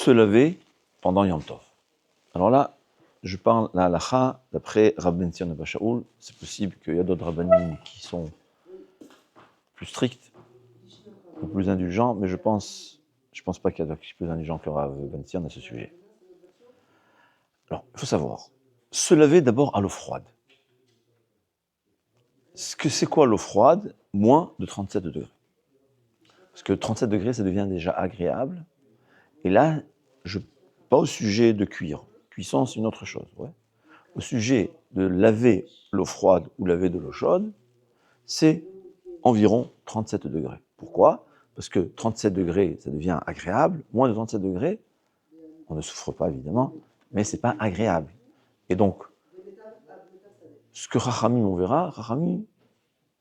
se laver pendant Yom Tov. Alors là, je parle la halakha d'après Rav Ben Zion Abba Shaul. C'est possible qu'il y a d'autres rabbanim qui sont plus stricts ou plus indulgents, mais je pense pas qu'il y a plus indulgents que Rav Ben Zion à ce sujet. Alors, il faut savoir, se laver d'abord à l'eau froide. C'est quoi l'eau froide? Moins de 37 degrés. Parce que 37 degrés, ça devient déjà agréable. Et là, pas au sujet de cuire. Cuisson, c'est une autre chose. Ouais. Au sujet de laver l'eau froide ou laver de l'eau chaude, c'est environ 37 degrés. Pourquoi? Parce que 37 degrés, ça devient agréable. Moins de 37 degrés, on ne souffre pas évidemment, mais c'est pas agréable. Et donc, ce que Chachamim, on verra, Chachamim,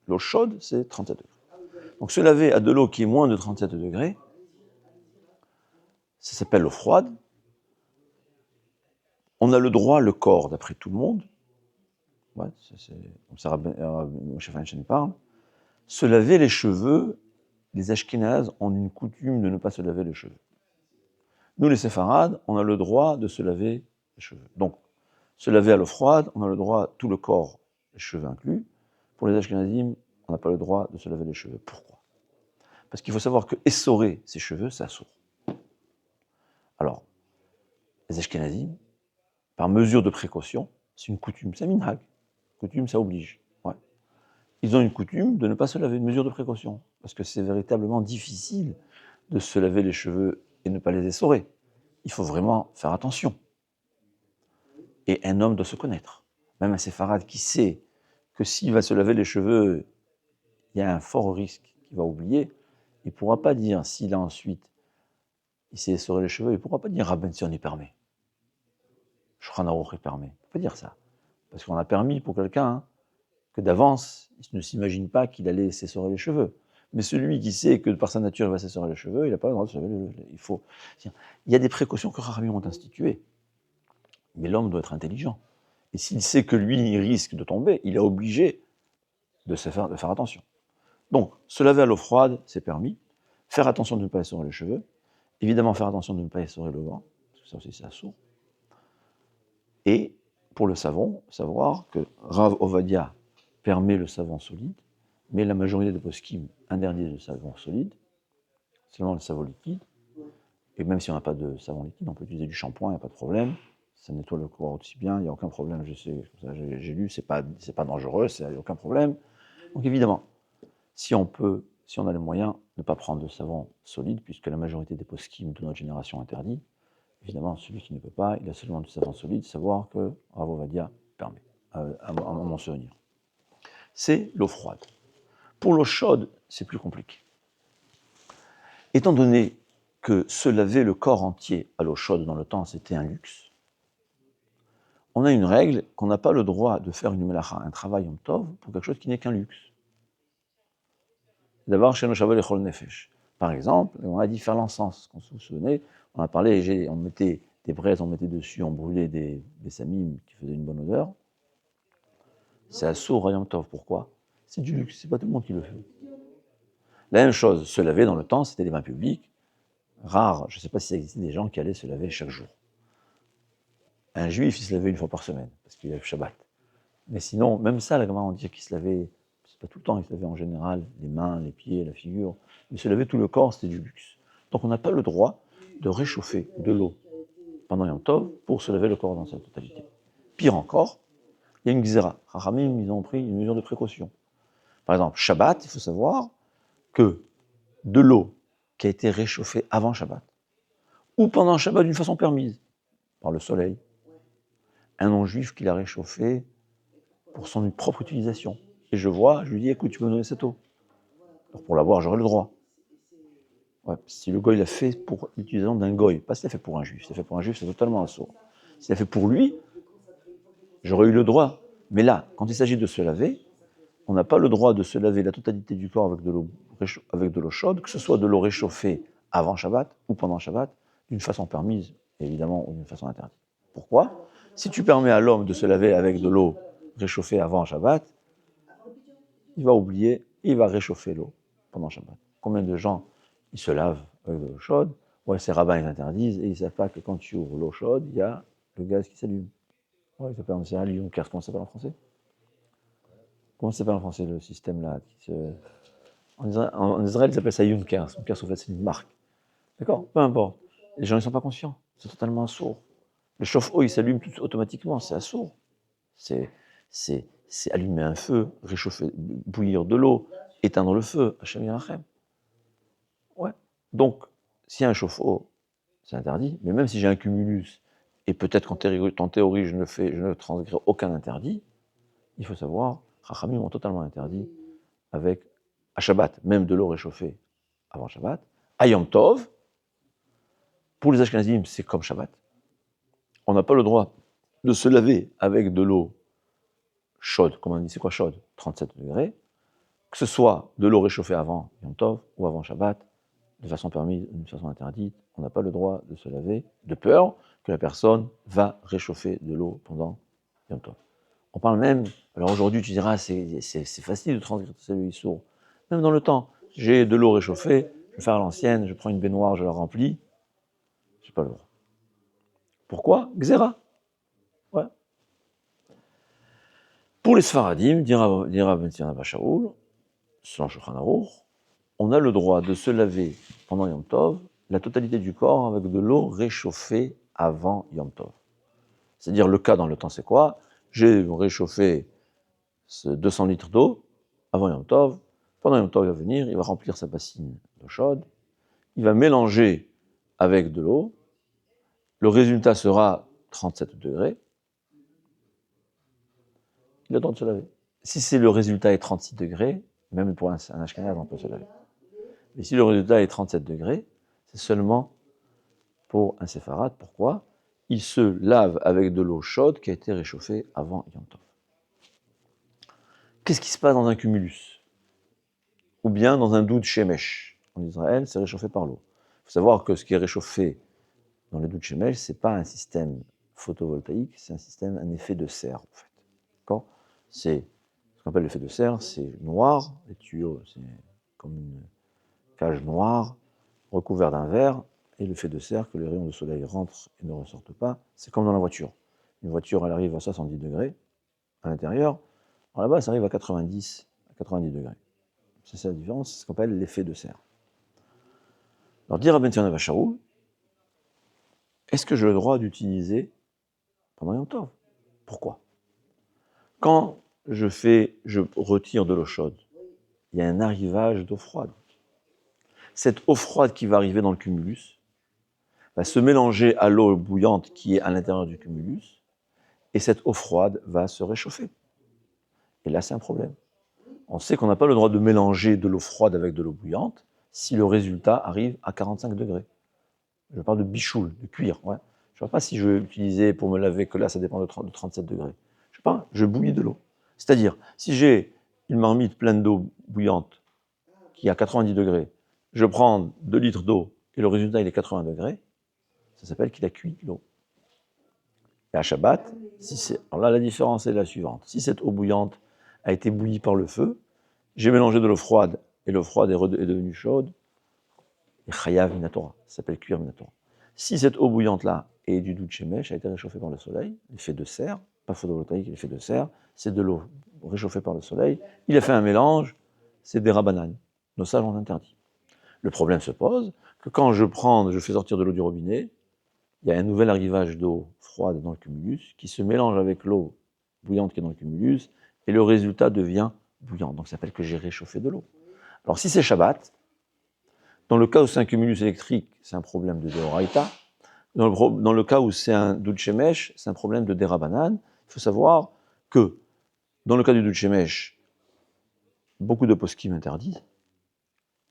l'eau chaude, c'est 37 degrés. Donc se laver à de l'eau qui est moins de 37 degrés, ça s'appelle l'eau froide. On a le droit, le corps, d'après tout le monde, ouais, comme ça Moshe Feinstein parle, se laver les cheveux, les Ashkénazes ont une coutume de ne pas se laver les cheveux. Nous, les séfarades, on a le droit de se laver les cheveux. Donc, se laver à l'eau froide, on a le droit, tout le corps, les cheveux inclus. Pour les Ashkénazim, on n'a pas le droit de se laver les cheveux. Pourquoi? Parce qu'il faut savoir que essorer ses cheveux, c'est assourd. Alors, les Ashkénazim, par mesure de précaution, c'est une coutume, c'est un minhag. Coutume, ça oblige. Ouais. Ils ont une coutume de ne pas se laver, une mesure de précaution, parce que c'est véritablement difficile de se laver les cheveux et ne pas les essorer. Il faut vraiment faire attention. Et un homme doit se connaître. Même un séfarade qui sait que s'il va se laver les cheveux, il y a un fort risque qu'il va oublier, il ne pourra pas dire, s'il a ensuite, il s'est essoré les cheveux, il ne pourra pas dire, Rav Ben Zion, il permet. Shulchan Aruch, il permet. Il ne peut pas dire ça. Parce qu'on a permis pour quelqu'un que d'avance, il ne s'imagine pas qu'il allait s'essorer les cheveux. Mais celui qui sait que par sa nature, il va s'essorer les cheveux, il n'a pas le droit de se laver les cheveux. Il y a des précautions que Chachamim ont instituées. Mais l'homme doit être intelligent. Et s'il sait que lui, il risque de tomber, il est obligé de faire attention. Donc, se laver à l'eau froide, c'est permis. Faire attention de ne pas essorer les cheveux. Évidemment, faire attention de ne pas essorer le vent, parce que ça aussi, c'est assourd. Et pour le savon, savoir que Rav Ovadia permet le savon solide, mais la majorité des poskim interdisent le savon solide, seulement le savon liquide. Et même si on n'a pas de savon liquide, on peut utiliser du shampoing, il n'y a pas de problème. Ça nettoie le corps aussi bien, il n'y a aucun problème, je sais, j'ai lu, c'est pas dangereux, il n'y a aucun problème. Donc évidemment, si on a les moyens, ne pas prendre de savon solide, puisque la majorité des poskim de notre génération interdit, évidemment, celui qui ne peut pas, il a seulement du savon solide, savoir que Rav Ovadia permet, à mon souvenir. C'est l'eau froide. Pour l'eau chaude, c'est plus compliqué. Étant donné que se laver le corps entier à l'eau chaude dans le temps, c'était un luxe, on a une règle qu'on n'a pas le droit de faire une melacha, un travail Yom Tov, pour quelque chose qui n'est qu'un luxe. D'abord, chez nos Shabbat et Chol Nefesh. Par exemple, on a dit faire l'encens. Vous vous souvenez, on a parlé, on mettait des braises, on mettait dessus, on brûlait des samim qui faisaient une bonne odeur. C'est assourd à Yom Tov. Pourquoi? C'est du luxe, c'est pas tout le monde qui le fait. La même chose, se laver dans le temps, c'était des bains publics. Rare, je ne sais pas si ça existait des gens qui allaient se laver chaque jour. Un juif, il se lavait une fois par semaine, parce qu'il y a le Shabbat. Mais sinon, même ça, la Gemara, on dit qu'il se lavait, c'est pas tout le temps, il se lavait en général, les mains, les pieds, la figure. Mais se laver tout le corps, c'était du luxe. Donc on n'a pas le droit de réchauffer de l'eau pendant Yom Tov pour se laver le corps dans sa totalité. Pire encore, il y a une gzera. Chachamim, ils ont pris une mesure de précaution. Par exemple, Shabbat, il faut savoir que de l'eau qui a été réchauffée avant Shabbat, ou pendant Shabbat d'une façon permise, par le soleil, un non-juif qui l'a réchauffée pour son propre utilisation. Et je lui dis, écoute, tu peux me donner cette eau. Alors pour la boire, j'aurai le droit. Ouais, si le goy l'a fait pour l'utilisation d'un goy, pas si l'a fait pour un juif. Si l'a fait pour un juif, c'est totalement assourd. Si l'a fait pour lui, j'aurais eu le droit. Mais là, quand il s'agit de se laver, on n'a pas le droit de se laver la totalité du corps avec de l'eau chaude, que ce soit de l'eau réchauffée avant Shabbat ou pendant Shabbat, d'une façon permise, évidemment, ou d'une façon interdite. Pourquoi? Si tu permets à l'homme de se laver avec de l'eau réchauffée avant Shabbat, il va oublier, il va réchauffer l'eau pendant Shabbat. Combien de gens, ils se lavent avec de l'eau chaude, Ouais, ces rabbins, ils interdisent, et ils ne savent pas que quand tu ouvres l'eau chaude, il y a le gaz qui s'allume. Ouais, ça s'appelle en général Juncker. Comment ça s'appelle en français? Comment ça s'appelle en français, le système-là en Israël, ils appellent ça Junkers. Junkers, en fait, c'est une marque. D'accord? Peu importe. Les gens, ils ne sont pas conscients. C'est totalement sourd. Le chauffe-eau, il s'allume tout automatiquement. C'est sourd. C'est allumer un feu, réchauffer, bouillir de l'eau, éteindre le feu. Hachem Yerachem. Ouais. Donc, s'il y a un chauffe-eau, c'est interdit. Mais même si j'ai un cumulus, et peut-être qu'en théorie, je ne transgresse aucun interdit, il faut savoir, Chachamim ont totalement interdit avec à Shabbat, même de l'eau réchauffée avant Shabbat. À Yom Tov, pour les Ashkenazim, c'est comme Shabbat. On n'a pas le droit de se laver avec de l'eau chaude. Comment on dit, c'est quoi chaude? 37 degrés. Que ce soit de l'eau réchauffée avant Yom Tov ou avant Shabbat, de façon permise ou de façon interdite, on n'a pas le droit de se laver de peur que la personne va réchauffer de l'eau pendant Yom Tov. On parle même, alors aujourd'hui tu diras c'est facile de transgresser le issour. Même dans le temps, j'ai de l'eau réchauffée, je vais faire à l'ancienne, je prends une baignoire, je la remplis, j'ai pas le droit. Pourquoi? Xéra. Ouais. Pour les Sfaradim, dira Ben Tzina Shaul, selon Shulchan Aruch, on a le droit de se laver pendant Yom Tov la totalité du corps avec de l'eau réchauffée avant Yom Tov. C'est-à-dire le cas dans le temps, c'est quoi? J'ai réchauffé 200 litres d'eau avant Yom Tov. Pendant Yom Tov, il va venir, il va remplir sa bassine d'eau chaude, il va mélanger avec de l'eau, le résultat sera 37 degrés, il a le droit de se laver. Si le résultat est 36 degrés, même pour un ashkenaz, on peut se laver. Mais si le résultat est 37 degrés, c'est seulement pour un séfarade. Pourquoi? Il se lave avec de l'eau chaude qui a été réchauffée avant Yom Tov. Qu'est-ce qui se passe dans un cumulus? Ou bien dans un doud shemesh. En Israël, c'est réchauffé par l'eau. Il faut savoir que ce qui est réchauffé dans les doud shemesh, ce n'est pas un système photovoltaïque, c'est un effet de serre, en fait. D'accord? C'est ce qu'on appelle l'effet de serre, c'est noir, les tuyaux, c'est comme une cage noire, recouverte d'un verre, et l'effet de serre, que les rayons de soleil rentrent et ne ressortent pas, c'est comme dans la voiture. Une voiture, elle arrive à 70 degrés à l'intérieur, là-bas, ça arrive à 90 degrés. C'est ça la différence, c'est ce qu'on appelle l'effet de serre. Alors, dire à Ben Tzina Shaul, est-ce que j'ai le droit d'utiliser pendant Yom Tov? Pourquoi? Quand je retire de l'eau chaude, il y a un arrivage d'eau froide. Cette eau froide qui va arriver dans le cumulus va se mélanger à l'eau bouillante qui est à l'intérieur du cumulus, et cette eau froide va se réchauffer. Et là, c'est un problème. On sait qu'on n'a pas le droit de mélanger de l'eau froide avec de l'eau bouillante si le résultat arrive à 45 degrés. Je parle de bichoul, de cuir. Ouais. Je ne sais pas si je vais utiliser pour me laver, que là, ça dépend de 37 degrés. Je ne sais pas, je bouillis de l'eau. C'est-à-dire, si j'ai une marmite pleine d'eau bouillante qui est à 90 degrés, je prends 2 litres d'eau et le résultat, il est 80 degrés, ça s'appelle qu'il a cuit l'eau. Et à Shabbat, alors là, la différence est la suivante. Si cette eau bouillante a été bouillie par le feu, j'ai mélangé de l'eau froide, et l'eau froide est devenue chaude, et chayav minatora, ça s'appelle cuire minatora. Si cette eau bouillante-là est du doud shemesh, a été réchauffée par le soleil, l'effet de serre, pas photovoltaïque, l'effet de serre, c'est de l'eau réchauffée par le soleil, il a fait un mélange, c'est des rabananes. Nos sages ont interdit. Le problème se pose que quand je fais sortir de l'eau du robinet, il y a un nouvel arrivage d'eau froide dans le cumulus qui se mélange avec l'eau bouillante qui est dans le cumulus, et le résultat devient bouillant. Donc ça s'appelle que j'ai réchauffé de l'eau. Alors si c'est Shabbat, dans le cas où c'est un cumulus électrique, c'est un problème de Deoraita. Dans le cas où c'est un doud shemesh, c'est un problème de Derabanan. Il faut savoir que dans le cas du doud shemesh, beaucoup de poskim interdisent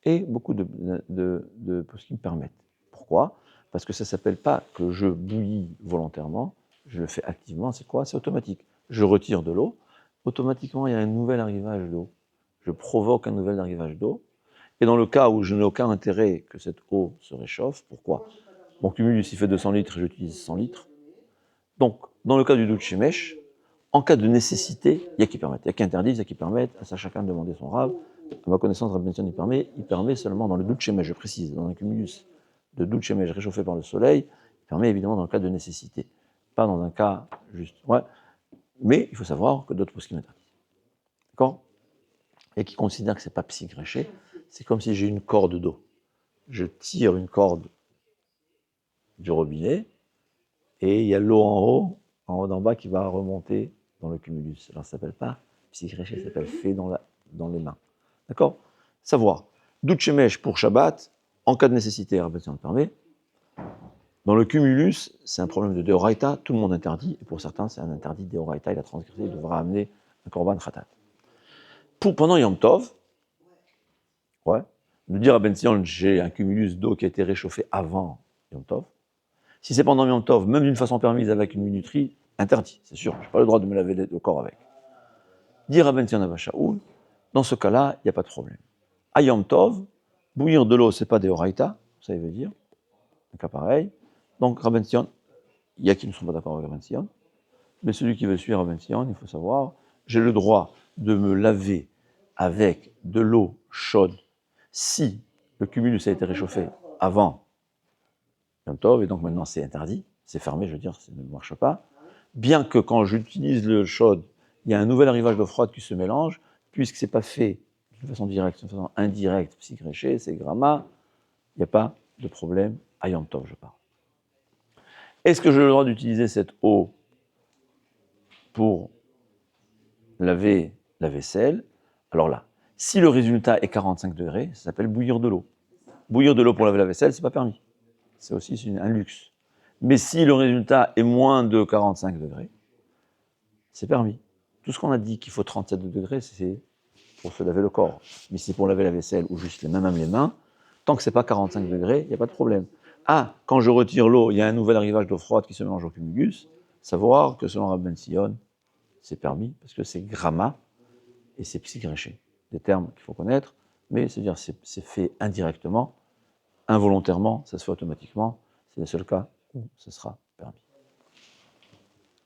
et beaucoup de poskim permettent. Pourquoi? Parce que ça ne s'appelle pas que je bouillis volontairement, je le fais activement. C'est quoi? C'est automatique. Je retire de l'eau, automatiquement il y a un nouvel arrivage d'eau. Je provoque un nouvel arrivage d'eau. Et dans le cas où je n'ai aucun intérêt que cette eau se réchauffe, pourquoi? Mon cumulus, il fait 200 litres, j'utilise 100 litres. Donc, dans le cas du doud shemesh, en cas de nécessité, il y a qui permettent. Il y a qui interdisent, il y a qui permettent, à ça chacun de demander son rave. À ma connaissance, Rabbi Ben Tzina, il permet seulement dans le doud shemesh, je précise, dans un cumulus de douche shemesh réchauffé par le soleil, il permet évidemment dans le cas de nécessité, pas dans un cas juste. Ouais. Mais il faut savoir que d'autres poskim interdisent. D'accord? Et qui considèrent que c'est pas psy gréché, c'est comme si j'ai une corde d'eau. Je tire une corde du robinet, et il y a l'eau en haut d'en bas qui va remonter dans le cumulus. Alors ça s'appelle pas psychréché, ça s'appelle fait dans les mains. D'accord? Savoir. Douchemesh pour Shabbat, en cas de nécessité, répétition le permet. Dans le cumulus, c'est un problème de Deoraita, tout le monde interdit, et pour certains, c'est un interdit Deoraita, il a transgressé, il devra amener un korban khatat. Pendant Yom Tov, ouais, de dire à Ben Sion, j'ai un cumulus d'eau qui a été réchauffé avant Yom Tov. Si c'est pendant Yom Tov, même d'une façon permise avec une minuterie, interdit, c'est sûr, je n'ai pas le droit de me laver le corps avec. Dire à Ben Sion Abashaoul, dans ce cas-là, il n'y a pas de problème. À Yom Tov, bouillir de l'eau, ce n'est pas des Horaïta, ça veut dire, un cas pareil. Donc, Rabben Sion, il y a qui ne sont pas d'accord avec Rabben Sion, mais celui qui veut suivre Rabben Sion, il faut savoir, j'ai le droit de me laver avec de l'eau chaude si le cumulus a été réchauffé avant Yom Tov, et donc maintenant c'est interdit, c'est fermé, je veux dire, ça ne marche pas. Bien que quand j'utilise l'eau chaude, il y a un nouvel arrivage d'eau froide qui se mélange, puisque ce n'est pas fait d'une façon directe, d'une façon indirecte, psychréché, c'est gramma, il n'y a pas de problème à Yom Tov, je parle. Est-ce que j'ai le droit d'utiliser cette eau pour laver la vaisselle? Alors là, si le résultat est 45 degrés, ça s'appelle bouillir de l'eau. Bouillir de l'eau pour laver la vaisselle, c'est pas permis. C'est aussi un luxe. Mais si le résultat est moins de 45 degrés, c'est permis. Tout ce qu'on a dit qu'il faut 37 degrés, c'est pour se laver le corps. Mais si c'est pour laver la vaisselle ou juste même les mains, tant que c'est pas 45 degrés, il n'y a pas de problème. Ah, quand je retire l'eau, il y a un nouvel arrivage d'eau froide qui se mélange au cumulus, savoir que selon Rabben Sion, c'est permis, parce que c'est gramma et c'est psychréché. Des termes qu'il faut connaître, mais c'est-à-dire c'est fait indirectement, involontairement, ça se fait automatiquement, c'est le seul cas où ce sera permis.